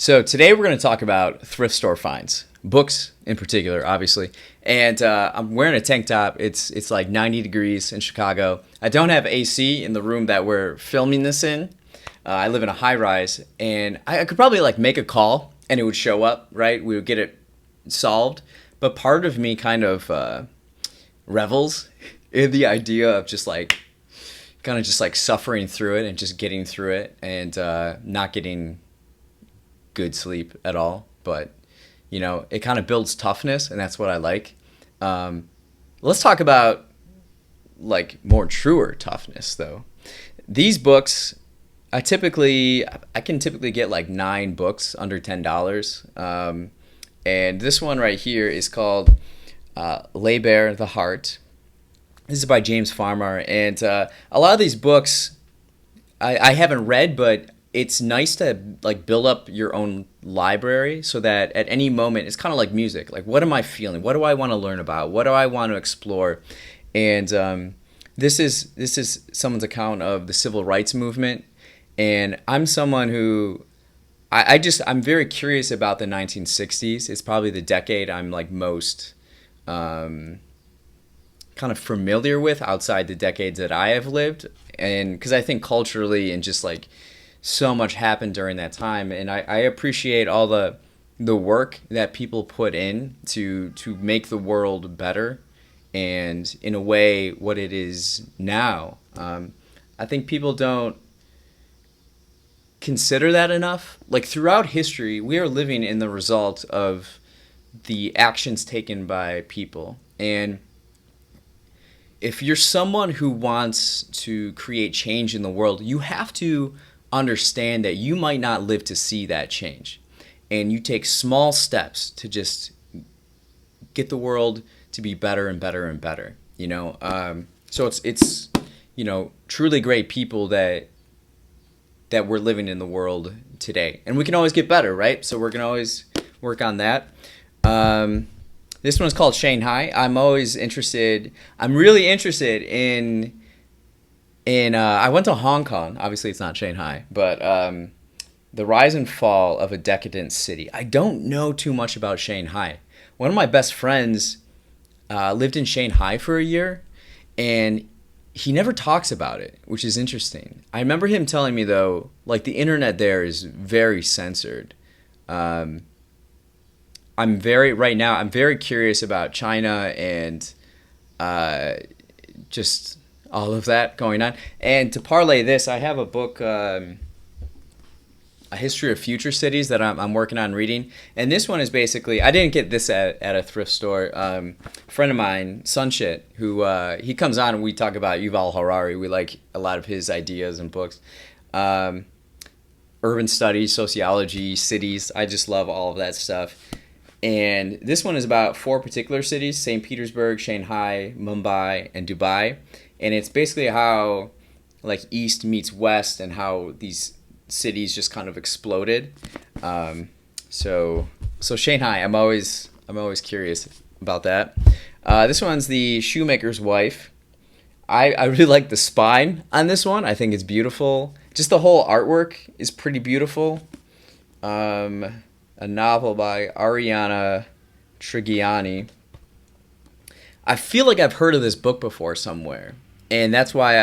So today we're going to talk about thrift store finds, books in particular, obviously. And I'm wearing a tank top. It's like 90 degrees in Chicago. I don't have AC in the room that we're filming this in. I live in a high rise, and I could probably like make a call and it would show up, right? We would get it solved. But part of me kind of revels in the idea of just like kind of just like suffering through it and just getting through it and not getting good sleep at all. But it kind of builds toughness, and that's what I like. Let's talk about like more truer toughness though. These books, I can typically get like 9 books under $10. And this one right here is called Lay Bare the Heart. This is by James Farmer, and a lot of these books I haven't read, but it's nice to like build up your own library so that at any moment it's kind of like music. Like, what am I feeling? What do I want to learn about? What do I want to explore? And this is someone's account of the civil rights movement, and I'm someone who I'm very curious about the 1960s. It's probably the decade I'm like most kind of familiar with outside the decades that I have lived, and because I think culturally and just like so much happened during that time, and I appreciate all the work that people put in to make the world better and in a way what it is now. I think people don't consider that enough. Like, throughout history, we are living in the result of the actions taken by people. And if you're someone who wants to create change in the world, you have to understand that you might not live to see that change. And you take small steps to just get the world to be better and better and better. So it's truly great people that we're living in the world today, and we can always get better, right? So we're gonna always work on that. This one's called Shanghai. I'm really interested in I went to Hong Kong. Obviously it's not Shanghai, but the rise and fall of a decadent city. I don't know too much about Shanghai. One of my best friends lived in Shanghai for a year, and he never talks about it, which is interesting. I remember him telling me, though, like, the internet there is very censored. I'm very curious about China and just all of that going on. And to parlay this, I have a book, A History of Future Cities, that I'm working on reading. And this one is basically, I didn't get this at a thrift store. A friend of mine, Sunshit, who he comes on and we talk about Yuval Harari. We like a lot of his ideas and books. Urban studies, sociology, cities. I just love all of that stuff. And this one is about 4 particular cities: St. Petersburg, Shanghai, Mumbai, and Dubai. And it's basically how like East meets West and how these cities just kind of exploded. So Shanghai, I'm always curious about that. This one's the Shoemaker's Wife. I really like the spine on this one. I think it's beautiful. Just the whole artwork is pretty beautiful. A novel by Adriana Trigiani. I feel like I've heard of this book before somewhere, and that's why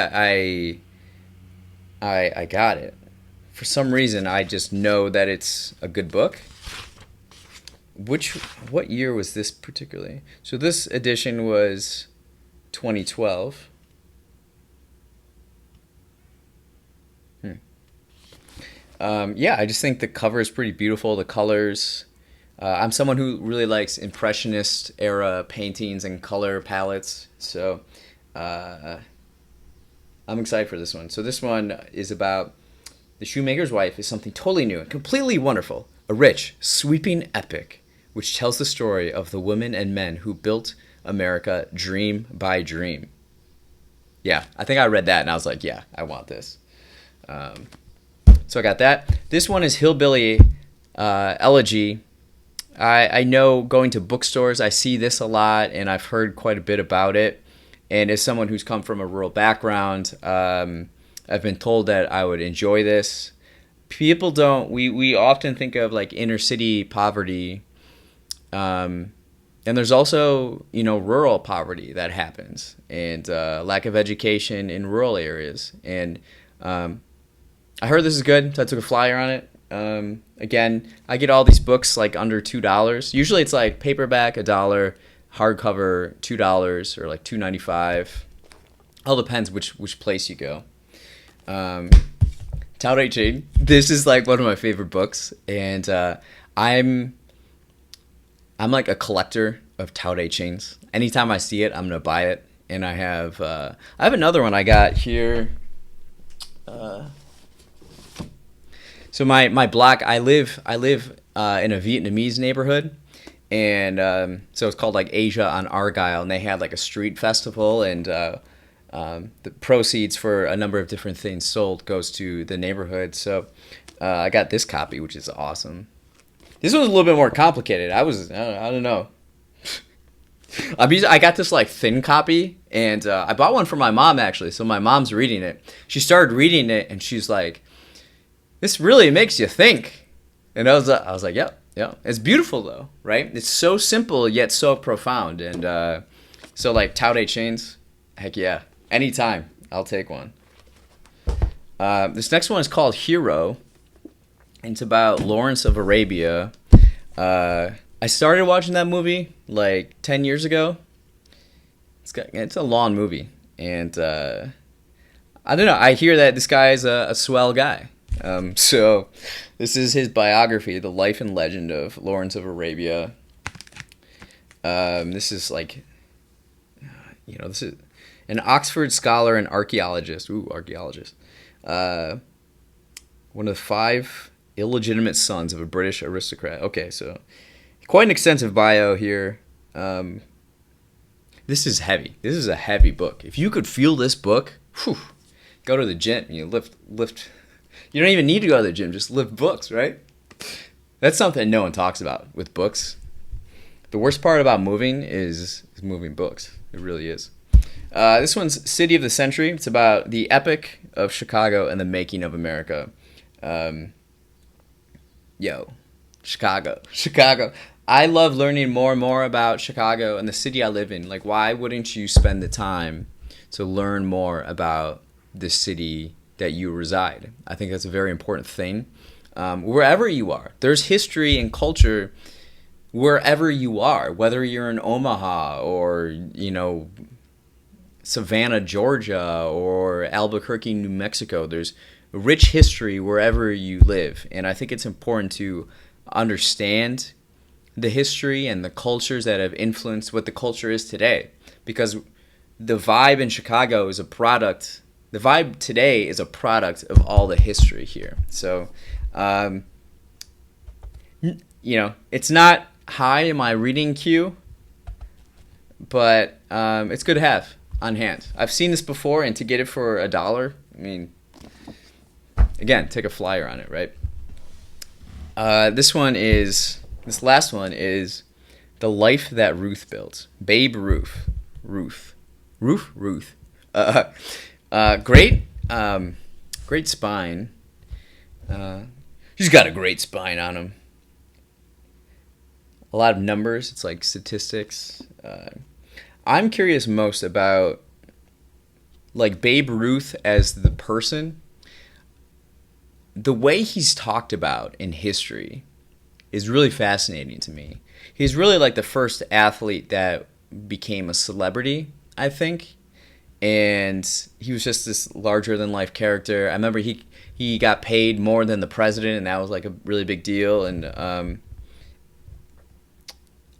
I got it. For some reason, I just know that it's a good book. What year was this particularly? So this edition was 2012. I just think the cover is pretty beautiful. The colors. I'm someone who really likes Impressionist era paintings and color palettes. So I'm excited for this one. So this one is about The Shoemaker's Wife is something totally new and completely wonderful. A rich, sweeping epic which tells the story of the women and men who built America dream by dream. Yeah, I think I read that and I was like, yeah, I want this. So I got that. This one is Hillbilly Elegy. I know going to bookstores, I see this a lot, and I've heard quite a bit about it. And as someone who's come from a rural background, I've been told that I would enjoy this. people don't. We often think of like inner city poverty, and there's also rural poverty that happens, and lack of education in rural areas. And I heard this is good, so I took a flyer on it. Again, I get all these books like under $2. Usually it's like paperback $1, hardcover $2 or like $2.95. All depends which place you go. Tao Teh Ching. This is like one of my favorite books, and I'm like a collector of Tao Teh Chings. Anytime I see it, I'm gonna buy it. And I have another one I got here. So my block, I live in a Vietnamese neighborhood, and so it's called like Asia on Argyle, and they had like a street festival, and the proceeds for a number of different things sold goes to the neighborhood. So I got this copy, which is awesome. This one's a little bit more complicated. I don't know. I got this like thin copy, and I bought one for my mom actually. So my mom's reading it. She started reading it, and she's like, "This really makes you think." And I was like, "Yep, yeah." It's beautiful though, right? It's so simple yet so profound, and so like Tao Teh Chings, heck yeah, anytime I'll take one. This next one is called Hero. It's about Lawrence of Arabia. I started watching that movie like 10 years ago. It's a long movie, and I don't know. I hear that this guy is a swell guy. So this is his biography, The Life and Legend of Lawrence of Arabia. This is like, this is an Oxford scholar and archaeologist. Ooh, archaeologist. One of the 5 illegitimate sons of a British aristocrat. Okay, so quite an extensive bio here. This is heavy. This is a heavy book. If you could feel this book, go to the gym. You lift. You don't even need to go to the gym. Just lift books, right? That's something no one talks about with books. The worst part about moving is moving books. It really is. This one's City of the Century. It's about the epic of Chicago and the making of America. Chicago. I love learning more and more about Chicago and the city I live in. Like, why wouldn't you spend the time to learn more about the city that you reside? I think that's a very important thing. Wherever you are, there's history and culture wherever you are, whether you're in Omaha or, Savannah, Georgia, or Albuquerque, New Mexico. There's rich history wherever you live. And I think it's important to understand the history and the cultures that have influenced what the culture is today. Because the vibe in Chicago is the vibe today is a product of all the history here. So, it's not high in my reading queue, but it's good to have on hand. I've seen this before, and to get it for $1, I mean, again, take a flyer on it, right? This last one is The Life That Ruth Built. Babe Ruth. Ruth. Great spine. She's got a great spine on him. A lot of numbers. It's like statistics. I'm curious most about like Babe Ruth as the person. The way he's talked about in history is really fascinating to me. He's really like the first athlete that became a celebrity, I think. And he was just this larger than life character. I remember he got paid more than the president, and that was like a really big deal. And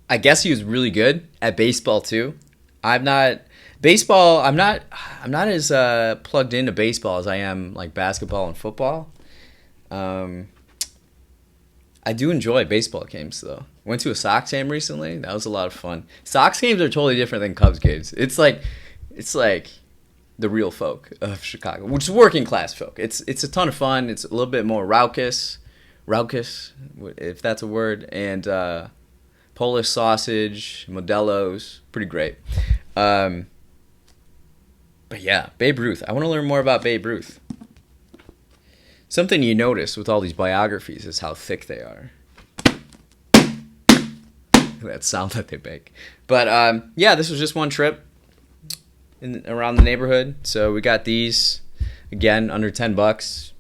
I guess he was really good at baseball too. I'm not as plugged into baseball as I am like basketball and football. I do enjoy baseball games though. Went to a Sox game recently. That was a lot of fun. Sox games are totally different than Cubs games. It's like the real folk of Chicago, which is working class folk. It's a ton of fun. It's a little bit more raucous, if that's a word, and Polish sausage, Modelo's, pretty great. But yeah, Babe Ruth. I want to learn more about Babe Ruth. Something you notice with all these biographies is how thick they are. That sound that they make. But yeah, this was just one trip around the neighborhood. So we got these again under $10.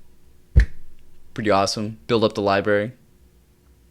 Pretty awesome. Build up the library.